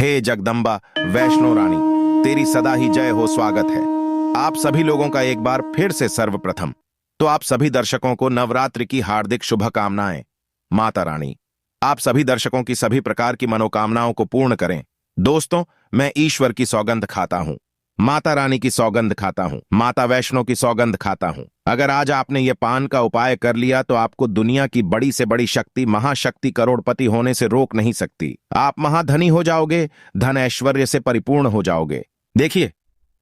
हे जगदम्बा वैष्णो रानी, तेरी सदा ही जय हो। स्वागत है आप सभी लोगों का एक बार फिर से। सर्वप्रथम तो आप सभी दर्शकों को नवरात्रि की हार्दिक शुभकामनाएं। माता रानी आप सभी दर्शकों की सभी प्रकार की मनोकामनाओं को पूर्ण करें। दोस्तों, मैं ईश्वर की सौगंध खाता हूं, माता रानी की सौगंध खाता हूं, माता वैष्णो की सौगंध खाता हूं। अगर आज आपने ये पान का उपाय कर लिया तो आपको दुनिया की बड़ी से बड़ी शक्ति, महाशक्ति, करोड़पति होने से रोक नहीं सकती। आप महाधनी हो जाओगे, धन ऐश्वर्य से परिपूर्ण हो जाओगे। देखिए,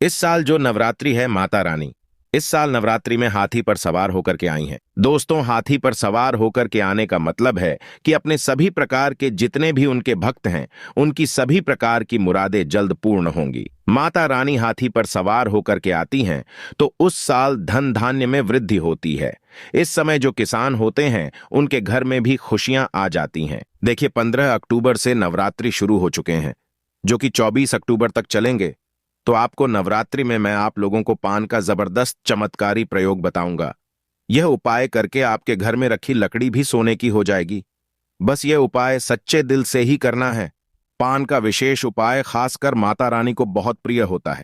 इस साल जो नवरात्रि है, माता रानी इस साल नवरात्रि में हाथी पर सवार होकर के आई हैं। दोस्तों, हाथी पर सवार होकर के आने का मतलब है कि अपने सभी प्रकार के जितने भी उनके भक्त हैं, उनकी सभी प्रकार की मुरादें जल्द पूर्ण होंगी। माता रानी हाथी पर सवार होकर के आती हैं तो उस साल धन धान्य में वृद्धि होती है। इस समय जो किसान होते हैं उनके घर में भी खुशियां आ जाती हैं। देखिए, 15 अक्टूबर से नवरात्रि शुरू हो चुके हैं, जो कि 24 अक्टूबर तक चलेंगे। तो आपको नवरात्रि में मैं आप लोगों को पान का जबरदस्त चमत्कारी प्रयोग बताऊंगा। यह उपाय करके आपके घर में रखी लकड़ी भी सोने की हो जाएगी। बस यह उपाय सच्चे दिल से ही करना है। पान का विशेष उपाय खासकर माता रानी को बहुत प्रिय होता है।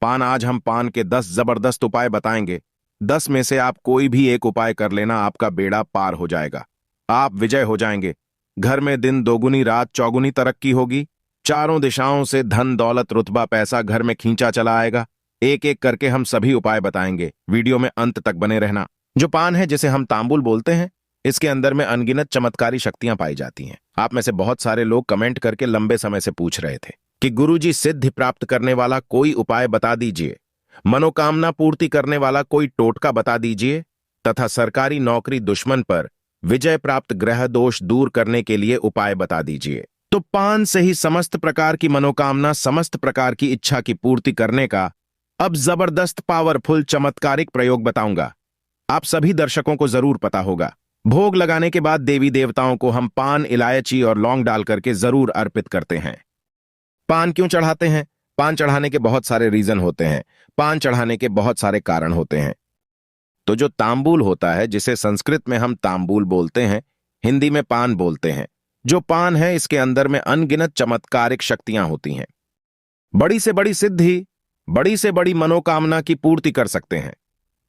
आज हम पान के 10 जबरदस्त उपाय बताएंगे। 10 में से आप कोई भी एक उपाय कर लेना, आपका बेड़ा पार हो जाएगा। आप विजय हो जाएंगे। घर में दिन दोगुनी रात चौगुनी तरक्की होगी। चारों दिशाओं से धन दौलत रुतबा पैसा घर में खींचा चला आएगा। एक एक करके हम सभी उपाय बताएंगे। वीडियो में अंत तक बने रहना। जो पान है, जिसे हम तांबुल बोलते हैं, इसके अंदर में अनगिनत चमत्कारी शक्तियां पाई जाती हैं। आप में से बहुत सारे लोग कमेंट करके लंबे समय से पूछ रहे थे कि गुरुजी, सिद्धि प्राप्त करने वाला कोई उपाय बता दीजिए, मनोकामना पूर्ति करने वाला कोई टोटका बता दीजिए, तथा सरकारी नौकरी दुश्मन पर विजय प्राप्त, ग्रह दोष दूर करने के लिए उपाय बता दीजिए। तो पान से ही समस्त प्रकार की मनोकामना, समस्त प्रकार की इच्छा की पूर्ति करने का अब जबरदस्त पावरफुल चमत्कारिक प्रयोग बताऊंगा। आप सभी दर्शकों को जरूर पता होगा, भोग लगाने के बाद देवी देवताओं को हम पान, इलायची और लौंग डाल करके जरूर अर्पित करते हैं। पान क्यों चढ़ाते हैं? पान चढ़ाने के बहुत सारे रीजन होते हैं। पान चढ़ाने के बहुत सारे कारण होते हैं। तो जो तांबूल होता है, जिसे संस्कृत में हम तांबूल बोलते हैं, हिंदी में पान बोलते हैं, जो पान है इसके अंदर में अनगिनत चमत्कारिक शक्तियां होती हैं। बड़ी से बड़ी सिद्धि, बड़ी से बड़ी मनोकामना की पूर्ति कर सकते हैं।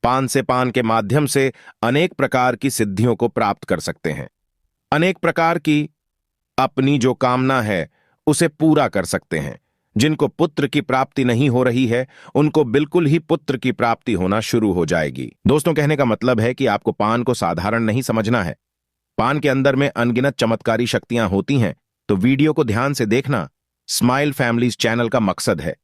पान के माध्यम से अनेक प्रकार की सिद्धियों को प्राप्त कर सकते हैं। अनेक प्रकार की अपनी जो कामना है उसे पूरा कर सकते हैं। जिनको पुत्र की प्राप्ति नहीं हो रही है, उनको बिल्कुल ही पुत्र की प्राप्ति होना शुरू हो जाएगी। दोस्तों, कहने का मतलब है कि आपको पान को साधारण नहीं समझना है। पान के अंदर में अनगिनत चमत्कारी शक्तियां होती हैं। तो वीडियो को ध्यान से देखना। स्माइल फैमिलीज चैनल का मकसद है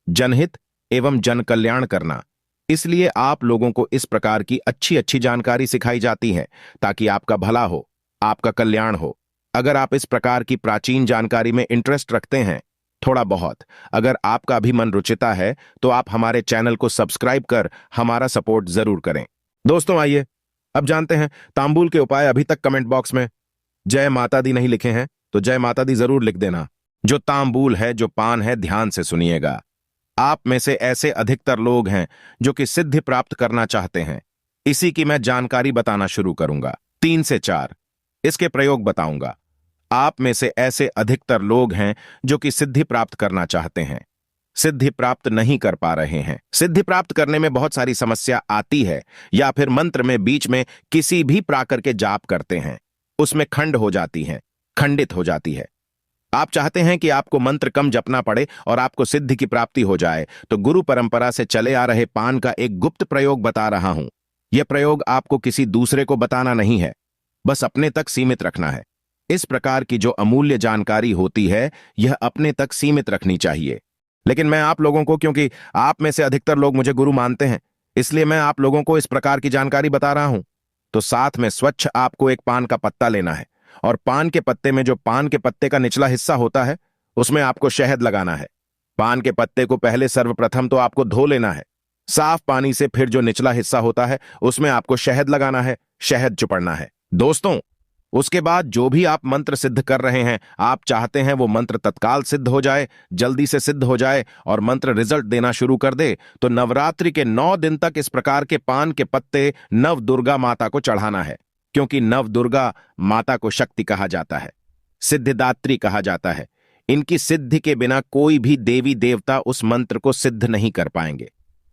जनहित एवं जन कल्याण करना। इसलिए आप लोगों को इस प्रकार की अच्छी अच्छी जानकारी सिखाई जाती है ताकि आपका भला हो, आपका कल्याण हो। अगर आप इस प्रकार की प्राचीन जानकारी में इंटरेस्ट रखते हैं, थोड़ा बहुत अगर आपका भी मन रुचिता है, तो आप हमारे चैनल को सब्सक्राइब कर हमारा सपोर्ट जरूर करें। दोस्तों, आइए अब जानते हैं तांबूल के उपाय। अभी तक कमेंट बॉक्स में जय माता दी नहीं लिखे हैं तो जय माता दी जरूर लिख देना। जो तांबूल है, जो पान है, ध्यान से सुनिएगा। आप में से ऐसे अधिकतर लोग हैं जो कि सिद्धि प्राप्त करना चाहते हैं। इसी की मैं जानकारी बताना शुरू करूंगा। 3 से 4 इसके प्रयोग बताऊंगा। आप में से ऐसे अधिकतर लोग हैं जो कि सिद्धि प्राप्त करना चाहते हैं, सिद्धि प्राप्त नहीं कर पा रहे हैं। सिद्धि प्राप्त करने में बहुत सारी समस्या आती है, या फिर मंत्र में बीच में किसी भी प्रकार के जाप करते हैं, उसमें खंड हो जाती है, खंडित हो जाती है। आप चाहते हैं कि आपको मंत्र कम जपना पड़े और आपको सिद्धि की प्राप्ति हो जाए, तो गुरु परंपरा से चले आ रहे पान का एक गुप्त प्रयोग बता रहा हूं। यह प्रयोग आपको किसी दूसरे को बताना नहीं है, बस अपने तक सीमित रखना है। इस प्रकार की जो अमूल्य जानकारी होती है, यह अपने तक सीमित रखनी चाहिए। लेकिन मैं आप लोगों को, क्योंकि आप में से अधिकतर लोग मुझे गुरु मानते हैं, इसलिए मैं आप लोगों को इस प्रकार की जानकारी बता रहा हूं। तो साथ में स्वच्छ आपको एक पान का पत्ता लेना है, और पान के पत्ते में जो पान के पत्ते का निचला हिस्सा होता है, उसमें आपको शहद लगाना है। पान के पत्ते को पहले सर्वप्रथम तो आपको धो लेना है साफ पानी से। फिर जो निचला हिस्सा होता है उसमें आपको शहद लगाना है, शहद चुपड़ना है। दोस्तों, उसके बाद जो भी आप मंत्र सिद्ध कर रहे हैं, आप चाहते हैं वो मंत्र तत्काल सिद्ध हो जाए, जल्दी से सिद्ध हो जाए और मंत्र रिजल्ट देना शुरू कर दे, तो नवरात्रि के 9 दिन तक इस प्रकार के पान के पत्ते नव दुर्गा माता को चढ़ाना है। क्योंकि नव दुर्गा माता को शक्ति कहा जाता है, सिद्धिदात्री कहा जाता है। इनकी सिद्धि के बिना कोई भी देवी देवता उस मंत्र को सिद्ध नहीं कर पाएंगे।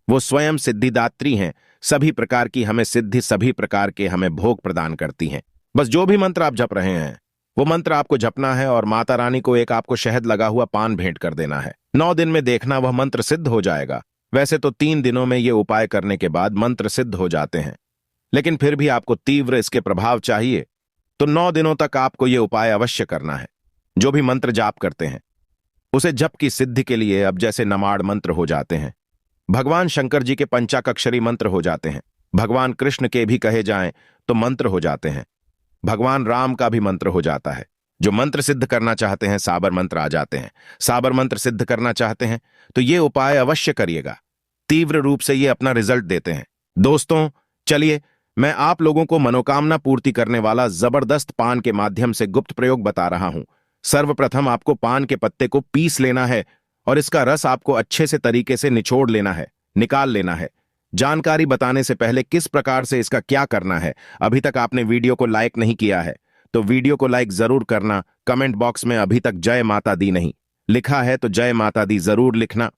वो स्वयं सिद्धिदात्री हैं। सभी प्रकार की हमें सिद्धि, सभी प्रकार के हमें भोग प्रदान करती हैं। बस जो भी मंत्र आप जप रहे हैं वो मंत्र आपको जपना है और माता रानी को एक आपको शहद लगा हुआ पान भेंट कर देना है। 9 दिन में देखना वह मंत्र सिद्ध हो जाएगा। वैसे तो 3 दिनों में ये उपाय करने के बाद मंत्र सिद्ध हो जाते हैं, लेकिन फिर भी आपको तीव्र इसके प्रभाव चाहिए तो 9 दिनों तक आपको ये उपाय अवश्य करना है। जो भी मंत्र जाप करते हैं उसे जप की सिद्धि के लिए अब जैसे नमाड़ मंत्र हो जाते हैं, भगवान शंकर जी के पंचाक्षरी मंत्र हो जाते हैं, भगवान कृष्ण के भी कहे जाएं तो मंत्र हो जाते हैं, भगवान राम का भी मंत्र हो जाता है। जो मंत्र सिद्ध करना चाहते हैं साबर मंत्र आ जाते हैं। साबर मंत्र सिद्ध करना चाहते हैं तो ये उपाय अवश्य करिएगा। तीव्र रूप से ये अपना रिजल्ट देते हैं। दोस्तों चलिए मैं आप लोगों को मनोकामना पूर्ति करने वाला जबरदस्त पान के माध्यम से गुप्त प्रयोग बता रहा हूं। सर्वप्रथम आपको पान के पत्ते को पीस लेना है और इसका रस आपको अच्छे से तरीके से निचोड़ लेना है, निकाल लेना है। जानकारी बताने से पहले किस प्रकार से इसका क्या करना है, अभी तक आपने वीडियो को लाइक नहीं किया है तो वीडियो को लाइक जरूर करना। कमेंट बॉक्स में अभी तक जय माता दी नहीं लिखा है तो जय माता दी जरूर लिखना।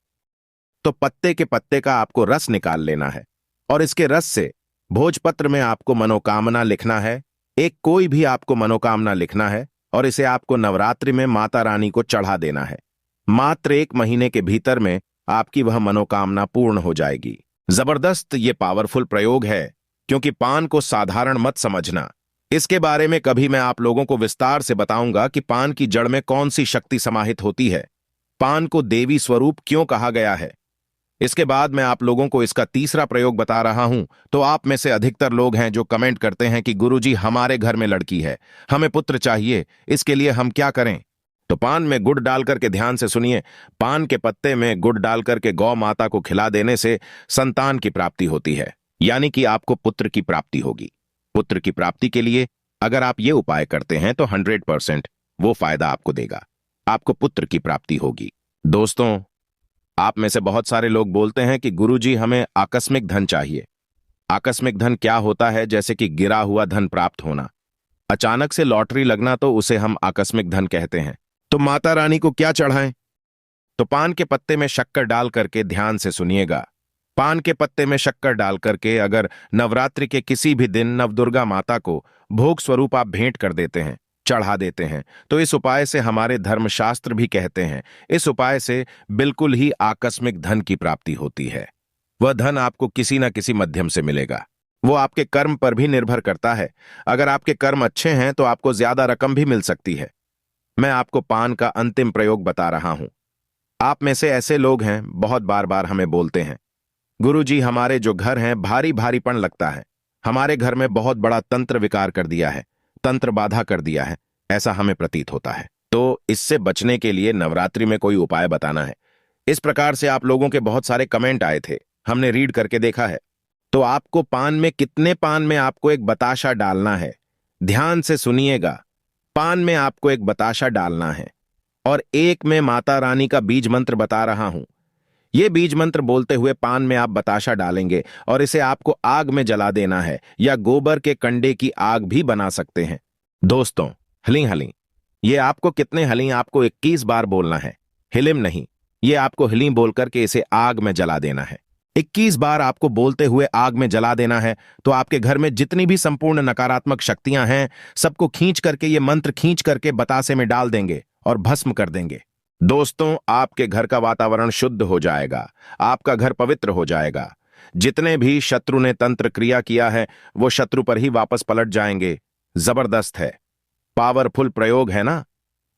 तो पत्ते के पत्ते का आपको रस निकाल लेना है और इसके रस से भोजपत्र में आपको मनोकामना लिखना है। एक कोई भी आपको मनोकामना लिखना है और इसे आपको नवरात्रि में माता रानी को चढ़ा देना है। मात्र 1 महीने के भीतर में आपकी वह मनोकामना पूर्ण हो जाएगी। जबरदस्त ये पावरफुल प्रयोग है, क्योंकि पान को साधारण मत समझना। इसके बारे में कभी मैं आप लोगों को विस्तार से बताऊंगा कि पान की जड़ में कौन सी शक्ति समाहित होती है, पान को देवी स्वरूप क्यों कहा गया है। इसके बाद मैं आप लोगों को इसका तीसरा प्रयोग बता रहा हूं। तो आप में से अधिकतर लोग हैं जो कमेंट करते हैं कि गुरुजी हमारे घर में लड़की है, हमें पुत्र चाहिए, इसके लिए हम क्या करें। तो पान में गुड़ डालकर के, ध्यान से सुनिए, पान के पत्ते में गुड़ डालकर के गौ माता को खिला देने से संतान की प्राप्ति होती है, यानी कि आपको पुत्र की प्राप्ति होगी। पुत्र की प्राप्ति के लिए अगर आप ये उपाय करते हैं तो 100% वो फायदा आपको देगा, आपको पुत्र की प्राप्ति होगी। दोस्तों आप में से बहुत सारे लोग बोलते हैं कि गुरुजी हमें आकस्मिक धन चाहिए। आकस्मिक धन क्या होता है? जैसे कि गिरा हुआ धन प्राप्त होना, अचानक से लॉटरी लगना, तो उसे हम आकस्मिक धन कहते हैं। तो माता रानी को क्या चढ़ाएं? तो पान के पत्ते में शक्कर डाल करके, ध्यान से सुनिएगा, पान के पत्ते में शक्कर डाल करके अगर नवरात्रि के किसी भी दिन नवदुर्गा माता को भोग स्वरूप आप भेंट कर देते हैं, चढ़ा देते हैं, तो इस उपाय से, हमारे धर्मशास्त्र भी कहते हैं, इस उपाय से बिल्कुल ही आकस्मिक धन की प्राप्ति होती है। वह धन आपको किसी न किसी माध्यम से मिलेगा। वो आपके कर्म पर भी निर्भर करता है। अगर आपके कर्म अच्छे हैं तो आपको ज्यादा रकम भी मिल सकती है। मैं आपको पान का अंतिम प्रयोग बता रहा हूं। आप में से ऐसे लोग हैं बहुत बार बार हमें बोलते हैं, गुरुजी हमारे जो घर हैं भारी भारीपन लगता है, हमारे घर में बहुत बड़ा तंत्र विकार कर दिया है, तंत्र बाधा कर दिया है, ऐसा हमें प्रतीत होता है। तो इससे बचने के लिए नवरात्रि में कोई उपाय बताना है। इस प्रकार से आप लोगों के बहुत सारे कमेंट आए थे, हमने रीड करके देखा है। तो आपको पान में, कितने पान में आपको एक बताशा डालना है, ध्यान से सुनिएगा। पान में आपको एक बताशा डालना है और एक में माता रानी का बीज मंत्र बता रहा हूं। यह बीज मंत्र बोलते हुए पान में आप बताशा डालेंगे और इसे आपको आग में जला देना है, या गोबर के कंडे की आग भी बना सकते हैं। दोस्तों हली हली, ये आपको कितने हली? आपको 21 बार बोलना है, हिलिम नहीं। ये आपको हिली बोलकर के इसे आग में जला देना है। 21 बार आपको बोलते हुए आग में जला देना है। तो आपके घर में जितनी भी संपूर्ण नकारात्मक शक्तियां हैं, सबको खींच करके, ये मंत्र खींच करके बतासे में डाल देंगे और भस्म कर देंगे। दोस्तों आपके घर का वातावरण शुद्ध हो जाएगा, आपका घर पवित्र हो जाएगा। जितने भी शत्रु ने तंत्र क्रिया किया है वो शत्रु पर ही वापस पलट जाएंगे। जबरदस्त है, पावरफुल प्रयोग है ना।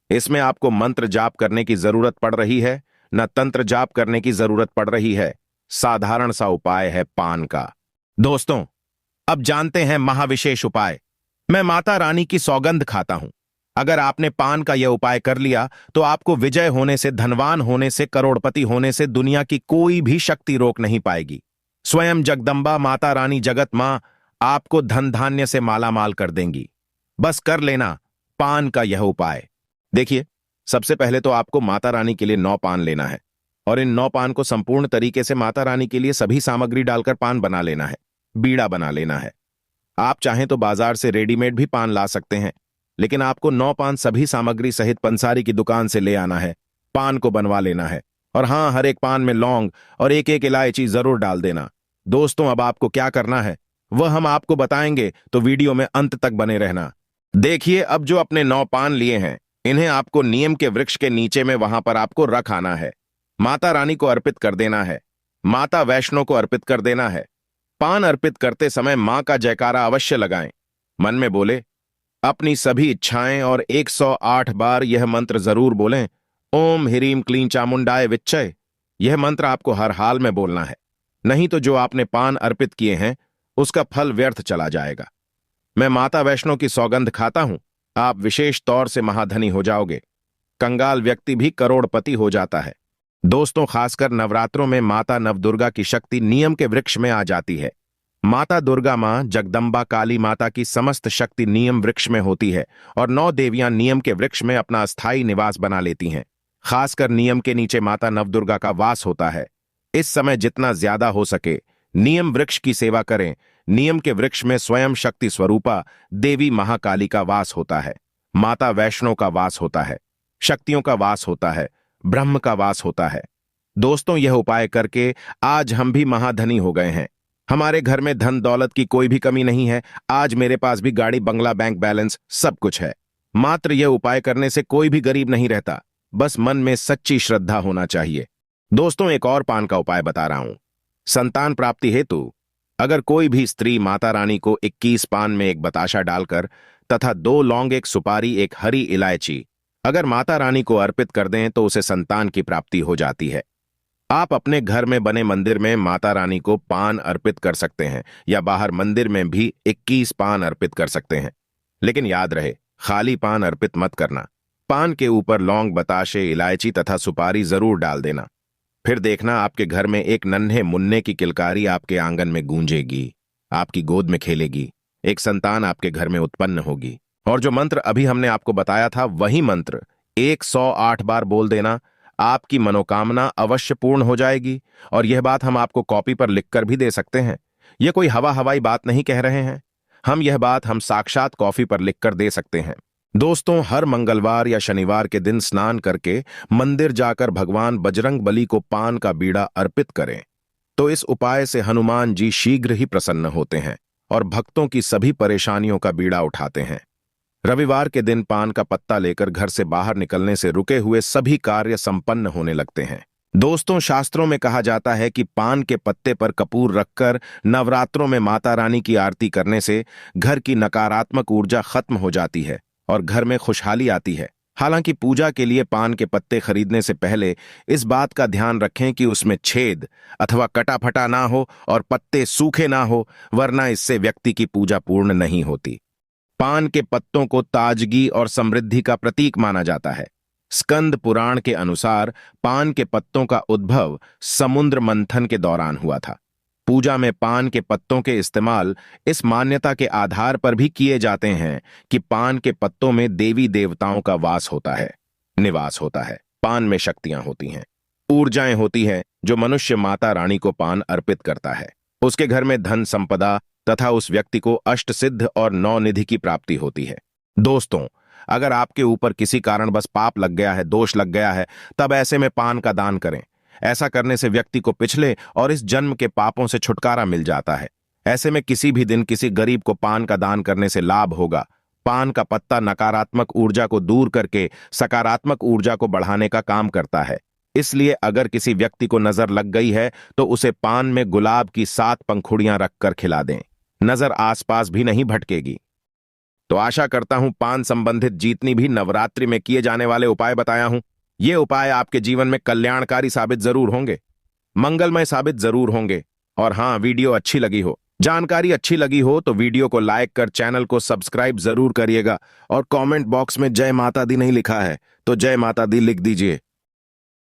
इसमें आपको मंत्र जाप करने की जरूरत पड़ रही है, न तंत्र जाप करने की जरूरत पड़ रही है। साधारण सा उपाय है पान का। दोस्तों अब जानते हैं महाविशेष उपाय। मैं माता रानी की सौगंध खाता हूं, अगर आपने पान का यह उपाय कर लिया तो आपको विजय होने से, धनवान होने से, करोड़पति होने से दुनिया की कोई भी शक्ति रोक नहीं पाएगी। स्वयं जगदंबा माता रानी, जगत मां, आपको धन धान्य से मालामाल कर देंगी। बस कर लेना पान का यह उपाय। देखिए, सबसे पहले तो आपको माता रानी के लिए 9 पान लेना है और इन 9 पान को संपूर्ण तरीके से माता रानी के लिए सभी सामग्री डालकर पान बना लेना है, बीड़ा बना लेना है। आप चाहें तो बाजार से रेडीमेड भी पान ला सकते हैं, लेकिन आपको 9 पान सभी सामग्री सहित पंसारी की दुकान से ले आना है। पान को बनवा लेना है। और हाँ, हर एक पान में लौंग और एक एक इलायची जरूर डाल देना। दोस्तों, अब आपको क्या करना है वह हम आपको बताएंगे, तो वीडियो में अंत तक बने रहना। देखिए, अब जो अपने 9 पान लिए हैं, इन्हें आपको नियम के वृक्ष के नीचे में वहां पर आपको रख आना है। माता रानी को अर्पित कर देना है। माता वैष्णो को अर्पित कर देना है। पान अर्पित करते समय मां का जयकारा अवश्य लगाएं। मन में बोले अपनी सभी इच्छाएं और 108 बार यह मंत्र जरूर बोलें, ओम ह्रीम क्लीं चामुंडाय विच्चय। यह मंत्र आपको हर हाल में बोलना है, नहीं तो जो आपने पान अर्पित किए हैं उसका फल व्यर्थ चला जाएगा। मैं माता वैष्णो की सौगंध खाता हूं, आप विशेष तौर से महाधनी हो जाओगे। कंगाल व्यक्ति भी करोड़पति हो जाता है। दोस्तों, खासकर नवरात्रों में माता नवदुर्गा की शक्ति नियम के वृक्ष में आ जाती है। माता दुर्गा मां जगदम्बा काली माता की समस्त शक्ति नियम वृक्ष में होती है और 9 देवियां नियम के वृक्ष में अपना अस्थायी निवास बना लेती हैं। खासकर नियम के नीचे माता नवदुर्गा का वास होता है। इस समय जितना ज्यादा हो सके नियम वृक्ष की सेवा करें। नियम के वृक्ष में स्वयं शक्ति स्वरूपा देवी महाकाली का वास होता है, माता वैष्णो का वास होता है, शक्तियों का वास होता है, ब्रह्म का वास होता है। दोस्तों, यह उपाय करके आज हम भी महाधनी हो गए हैं। हमारे घर में धन दौलत की कोई भी कमी नहीं है। आज मेरे पास भी गाड़ी, बंगला, बैंक बैलेंस सब कुछ है। मात्र यह उपाय करने से कोई भी गरीब नहीं रहता, बस मन में सच्ची श्रद्धा होना चाहिए। दोस्तों, एक और पान का उपाय बता रहा हूं। संतान प्राप्ति हेतु अगर कोई भी स्त्री माता रानी को 21 पान में एक बताशा डालकर तथा 2 लौंग, 1 सुपारी, 1 हरी इलायची अगर माता रानी को अर्पित कर दें तो उसे संतान की प्राप्ति हो जाती है। आप अपने घर में बने मंदिर में माता रानी को पान अर्पित कर सकते हैं या बाहर मंदिर में भी 21 पान अर्पित कर सकते हैं। लेकिन याद रहे, खाली पान अर्पित मत करना। पान के ऊपर लौंग, बताशे, इलायची तथा सुपारी जरूर डाल देना। फिर देखना आपके घर में एक नन्हे मुन्ने की किलकारी आपके आंगन में गूंजेगी, आपकी गोद में खेलेगी, एक संतान आपके घर में उत्पन्न होगी। और जो मंत्र अभी हमने आपको बताया था वही मंत्र 108 बार बोल देना, आपकी मनोकामना अवश्य पूर्ण हो जाएगी। और यह बात हम आपको कॉपी पर लिखकर भी दे सकते हैं। यह कोई हवाई बात नहीं कह रहे हैं यह बात हम साक्षात कॉपी पर लिखकर दे सकते हैं। दोस्तों, हर मंगलवार या शनिवार के दिन स्नान करके मंदिर जाकर भगवान बजरंग बली को पान का बीड़ा अर्पित करें, तो इस उपाय से हनुमान जी शीघ्र ही प्रसन्न होते हैं और भक्तों की सभी परेशानियों का बीड़ा उठाते हैं। रविवार के दिन पान का पत्ता लेकर घर से बाहर निकलने से रुके हुए सभी कार्य संपन्न होने लगते हैं। दोस्तों, शास्त्रों में कहा जाता है कि पान के पत्ते पर कपूर रखकर नवरात्रों में माता रानी की आरती करने से घर की नकारात्मक ऊर्जा खत्म हो जाती है और घर में खुशहाली आती है। हालांकि पूजा के लिए पान के पत्ते खरीदने से पहले इस बात का ध्यान रखें कि उसमें छेद अथवा कटा फटा ना हो और पत्ते सूखे ना हो, वरना इससे व्यक्ति की पूजा पूर्ण नहीं होती। पान के पत्तों को ताजगी और समृद्धि का प्रतीक माना जाता है। स्कंद पुराण के अनुसार पान के पत्तों का उद्भव समुद्र मंथन के दौरान हुआ था। पूजा में पान के पत्तों के इस्तेमाल इस मान्यता के आधार पर भी किए जाते हैं कि पान के पत्तों में देवी देवताओं का वास होता है, निवास होता है। पान में शक्तियां होती हैं, ऊर्जाएं होती हैं। जो मनुष्य माता रानी को पान अर्पित करता है उसके घर में धन संपदा तथा उस व्यक्ति को अष्ट सिद्ध और 9 निधि की प्राप्ति होती है। दोस्तों, अगर आपके ऊपर किसी कारण बस पाप लग गया है, दोष लग गया है, तब ऐसे में पान का दान करें। ऐसा करने से व्यक्ति को पिछले और इस जन्म के पापों से छुटकारा मिल जाता है। ऐसे में किसी भी दिन किसी गरीब को पान का दान करने से लाभ होगा। पान का पत्ता नकारात्मक ऊर्जा को दूर करके सकारात्मक ऊर्जा को बढ़ाने का काम करता है। इसलिए अगर किसी व्यक्ति को नजर लग गई है तो उसे पान में गुलाब की 7 पंखुड़ियां रखकर खिला दें, नजर आसपास भी नहीं भटकेगी। तो आशा करता हूं पान संबंधित जितनी भी नवरात्रि में किए जाने वाले उपाय बताया हूं, ये उपाय आपके जीवन में कल्याणकारी साबित जरूर होंगे, मंगलमय साबित जरूर होंगे। और हां, वीडियो अच्छी लगी हो, जानकारी अच्छी लगी हो तो वीडियो को लाइक कर चैनल को सब्सक्राइब जरूर करिएगा। और कमेंट बॉक्स में जय माता दी नहीं लिखा है तो जय माता दी लिख दीजिए।